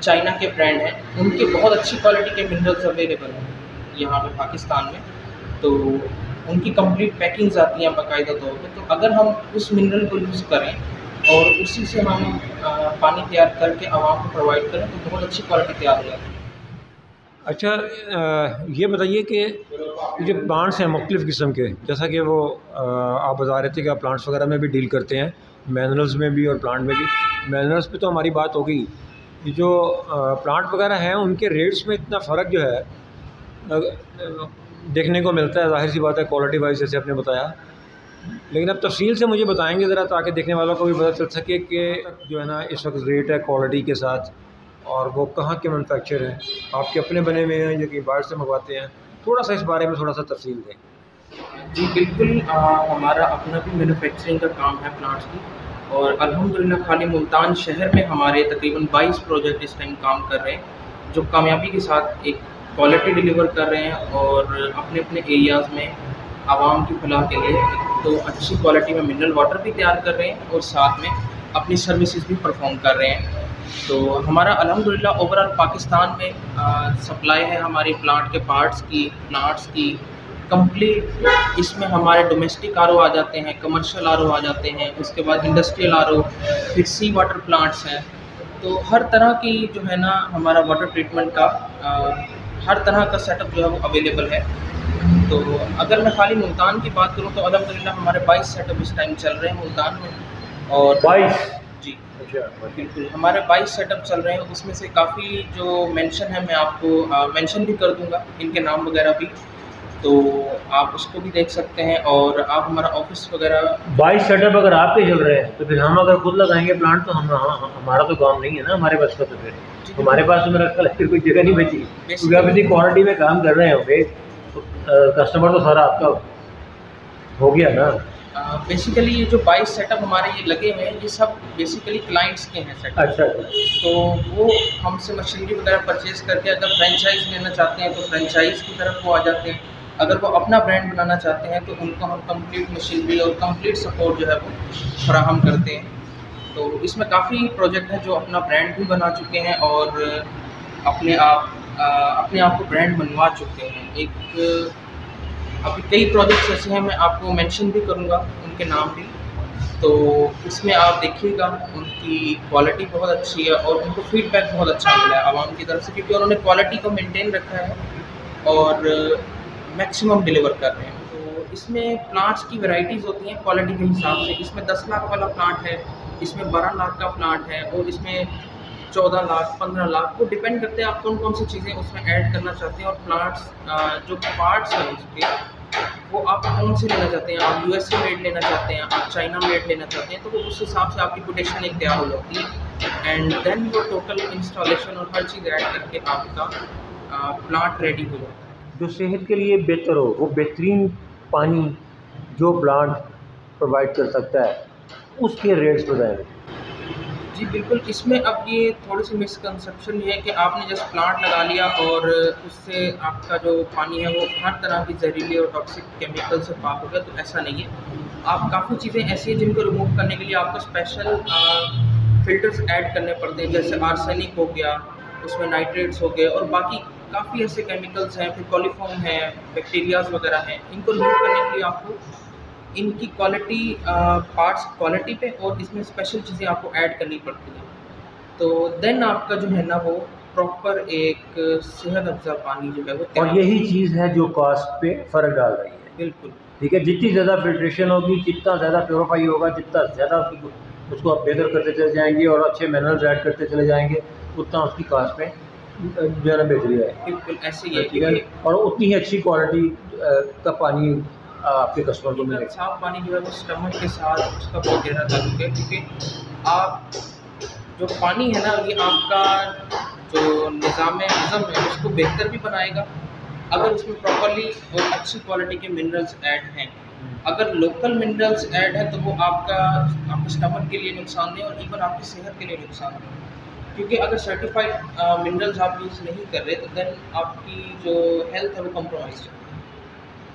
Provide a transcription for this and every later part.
China के brand हैं, उनके बहुत अच्छी क्वालिटी के मिनरल्स अवेलेबल हैं यहाँ पे पाकिस्तान में। तो उनकी कंप्लीट पैकिंग्स आती हैं बाकायदा तौर पे। तो अगर हम उस मिनरल को यूज़ करें और उसी से हम पानी तैयार करके आवाम को प्रोवाइड करें तो बहुत अच्छी क्वालिटी तैयार हो जाती है। अच्छा, ये बताइए कि जो प्लांट्स हैं मुख्तलिफ़ किस्म के, जैसा कि वो आप बता रहे थे कि आप प्लांट्स वगैरह में भी डील करते हैं, मिनरल्स में भी और प्लांट में भी। मिनरल्स पे तो हमारी बात हो गई, जो प्लांट वगैरह हैं उनके रेट्स में इतना फ़र्क जो है देखने को मिलता है, ज़ाहिर सी बात है क्वालिटी वाइज जैसे आपने बताया। लेकिन अब तफसील से मुझे बताएंगे ज़रा, ताकि देखने वालों को भी पता चल सके कि जो है ना इस वक्त रेट है क्वालिटी के साथ, और वो कहाँ के मैनुफैक्चर हैं, आपके अपने बने हुए हैं या कहीं बाहर से मंगवाते हैं। थोड़ा सा इस बारे में थोड़ा सा तफसील दें। जी बिल्कुल, हमारा अपना भी मैन्युफैक्चरिंग का काम है प्लांट्स की, और अल्हम्दुलिल्लाह खाली मुल्तान शहर में हमारे तकरीबन 22 प्रोजेक्ट इस टाइम काम कर रहे हैं, जो कामयाबी के साथ एक क्वालिटी डिलीवर कर रहे हैं और अपने अपने एरियाज़ में आवाम की फलाह के लिए एक तो अच्छी क्वालिटी में मिनरल वाटर भी तैयार कर रहे हैं और साथ में अपनी सर्विसेज भी परफॉर्म कर रहे हैं। तो हमारा अल्हम्दुलिल्लाह ओवरऑल पाकिस्तान में सप्लाई है हमारी प्लांट के पार्ट्स की, प्लांट्स की कंप्लीट। इसमें हमारे डोमेस्टिक आरओ आ जाते हैं, कमर्शियल आरओ आ जाते हैं, उसके बाद इंडस्ट्रियल आरओ, फिर सी वाटर प्लांट्स हैं। तो हर तरह की जो है ना हमारा वाटर ट्रीटमेंट का हर तरह का सेटअप जो है वो अवेलेबल है। तो अगर मैं खाली मुल्तान की बात करूँ तो अल्हम्दुलिल्लाह हमारे 22 सेटअप इस टाइम चल रहे हैं मुल्तान में। और 22? जी बिल्कुल, हमारे 22 सेटअप चल रहे हैं। उसमें से काफ़ी जो मेंशन है मैं आपको मेंशन भी कर दूंगा, इनके नाम वगैरह भी, तो आप उसको भी देख सकते हैं। और आप हमारा ऑफिस वगैरह 22 सेटअप अगर आपके चल रहे हैं तो फिर हम अगर खुद लगाएंगे प्लांट तो हमारा तो काम नहीं है ना हमारे बस का। तो फिर हमारे पास तो मेरा ख्याल है फिर कोई जगह नहीं बची, क्योंकि आप इतनी क्वालिटी में काम कर रहे होंगे तो कस्टमर तो सारा आपका हो गया ना। बेसिकली ये जो 22 सेटअप हमारे ये लगे हुए हैं, ये सब बेसिकली क्लाइंट्स के हैं सेटअप। अच्छा। तो वो हमसे मशीनरी वगैरह परचेज़ करके अगर फ्रेंचाइज लेना चाहते हैं तो फ्रेंचाइज की तरफ वो आ जाते हैं। अगर वो अपना ब्रांड बनाना चाहते हैं तो उनको हम कंप्लीट मशीनरी और कंप्लीट सपोर्ट जो है वो फराहम करते हैं। तो इसमें काफ़ी प्रोजेक्ट हैं जो अपना ब्रांड भी बना चुके हैं और अपने आप को ब्रांड बनवा चुके हैं। एक अभी कई प्रोजेक्ट्स ऐसे हैं, मैं आपको मेंशन भी करूँगा उनके नाम भी। तो इसमें आप देखिएगा उनकी क्वालिटी बहुत अच्छी है और उनको फीडबैक बहुत अच्छा मिला है आवाम की तरफ से, क्योंकि उन्होंने क्वालिटी को मेंटेन रखा है और मैक्सिमम डिलीवर कर रहे हैं। तो इसमें प्लांट्स की वैरायटीज़ होती हैं क्वालिटी के हिसाब से। इसमें 10 लाख वाला प्लांट है, इसमें 12 लाख का प्लांट है और इसमें 14 लाख 15 लाख, वो डिपेंड करते हैं आप कौन कौन सी चीज़ें उसमें ऐड करना चाहते हैं। और प्लांट्स जो पार्ट्स हैं उसके, वो आप कौन से लेना चाहते हैं, आप यूएसए मेड लेना चाहते हैं, आप चाइना मेड लेना चाहते हैं, तो वो उस हिसाब से आपकी कोटेशन एक तैयार हो जाती है। एंड देन वो टोटल इंस्टॉलेशन और हर चीज़ ऐड करके आपका प्लांट रेडी हो जाता है। जो सेहत के लिए बेहतर हो, वो बेहतरीन पानी जो प्लांट प्रोवाइड कर सकता है, उसके रेट्स बताएं। जी बिल्कुल, इसमें अब ये थोड़ी सी मिसकंसेप्शन ये है कि आपने जस्ट प्लांट लगा लिया और उससे आपका जो पानी है वो हर तरह की जहरीले और टॉक्सिक केमिकल से पाक हो गया, तो ऐसा नहीं है। आप काफ़ी चीज़ें ऐसी हैं जिनको रिमूव करने के लिए आपको स्पेशल फ़िल्टर्स ऐड करने पड़ते हैं, जैसे आर्सेनिक हो गया, उसमें नाइट्रेट्स हो गए और बाकी काफ़ी ऐसे केमिकल्स हैं, फिर कॉलीफॉर्म है, बैक्टीरियाज वगैरह हैं। इनको रिमूव करने के लिए आपको इनकी क्वालिटी पार्ट्स क्वालिटी पे और इसमें स्पेशल चीज़ें आपको ऐड करनी पड़ती हैं। तो देन आपका जो है ना वो प्रॉपर एक सेहत अफ़ज़ा पानी जो है वो और यही चीज़ है जो कॉस्ट पे फ़र्क डाल रही है। बिल्कुल ठीक है, जितनी ज़्यादा फिल्ट्रेशन होगी, जितना ज़्यादा प्योरीफाई होगा, जितना ज़्यादा उसको आप बेहतर करते चले जाएंगे और अच्छे मिनरल्स ऐड करते चले जाएंगे, उतना उसकी कॉस्ट में जो है ना बेहतरी है। बिल्कुल ऐसे ही है, ठीक है, और उतनी ही अच्छी क्वालिटी का पानी आपके कस्टमर को मिलेगा। साफ पानी जो है वो स्टमक के साथ उसका बहुत गहरा ताल्लुक है, क्योंकि आप जो पानी है ना ये आपका जो निज़ाम हज़म है उसको बेहतर भी बनाएगा अगर उसमें प्रॉपर्ली और अच्छी क्वालिटी के मिनरल्स ऐड हैं। अगर लोकल मिनरल्स ऐड है तो वो आपके स्टमक के लिए नुकसानदेह और इवन आपकी सेहत के लिए नुकसानदेह, क्योंकि अगर सर्टिफाइड मिनरल्स आप यूज़ नहीं कर रहे तो देन आपकी जो हेल्थ है वो कम्प्रोमाइज़ है।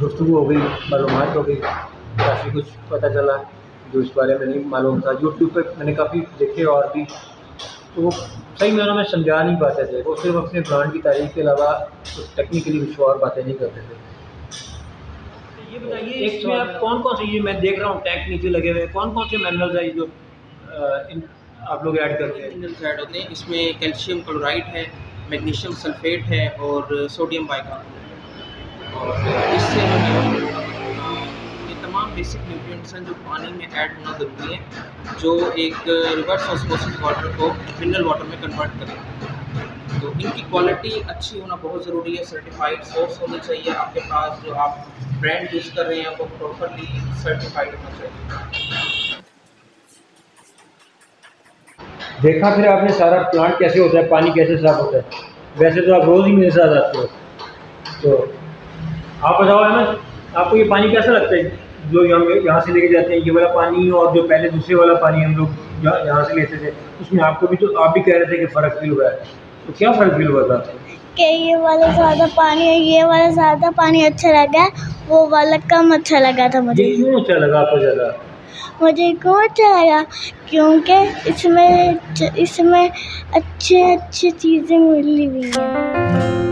गुफ्तगू हो गई, मालूमात हो गई, काफ़ी कुछ पता चला जो इस बारे में नहीं मालूम था। यूट्यूब पे मैंने काफ़ी देखे और भी, तो वो सही मायनों में समझा नहीं पाते थे। वो सिर्फ अपने ब्रांड की तारीफ के अलावा कुछ टेक्निकली कुछ और बातें नहीं करते थे। ये बताइए, इसमें आप कौन कौन से, ये मैं देख रहा हूँ टैंक नीचे लगे हुए हैं, कौन कौन से मिनरल्स है जो आप लोग ऐड करते हैं? मिनरल्स ऐड होते हैं इसमें, कैल्शियम क्लोराइड है, मैग्नीशियम सल्फेट है और सोडियम बाइकार्बोनेट। और इससे हमें ये तमाम बेसिक न्यूट्रिएंट्स हैं जो पानी में ऐड होना ज़रूरी है, जो एक रिवर्स ऑस्मोसिस वाटर को मिनरल वाटर में कन्वर्ट करें। तो इनकी क्वालिटी अच्छी होना बहुत ज़रूरी है। सर्टिफाइड सोर्स होनी चाहिए आपके पास, जो आप ब्रांड यूज़ कर रहे हैं वो प्रॉपरली सर्टिफाइड होना चाहिए। देखा फिर आपने सारा प्लांट कैसे होता है, पानी कैसे साफ होता है। वैसे तो आप रोज़ ही मेरे साथ आते हो, तो आप बताओ अहमद, आपको ये पानी कैसा लगता है जो यहाँ से लेके जाते हैं, ये वाला पानी और जो पहले दूसरे वाला पानी हम लोग यहाँ से लेते थे, उसमें आपको भी, तो आप भी कह रहे थे कि फ़र्क फील हुआ है, तो क्या फ़र्क फील हुआ था? कि ये वाला ज़्यादा पानी है, ये वाला ज़्यादा पानी अच्छा लगा, वो वाला कम अच्छा लगा था मुझे। ये क्यों अच्छा लगा आपको ज़्यादा? मुझे क्यों अच्छा लगा, क्योंकि इसमें अच्छी अच्छी चीज़ें मिली हुई हैं।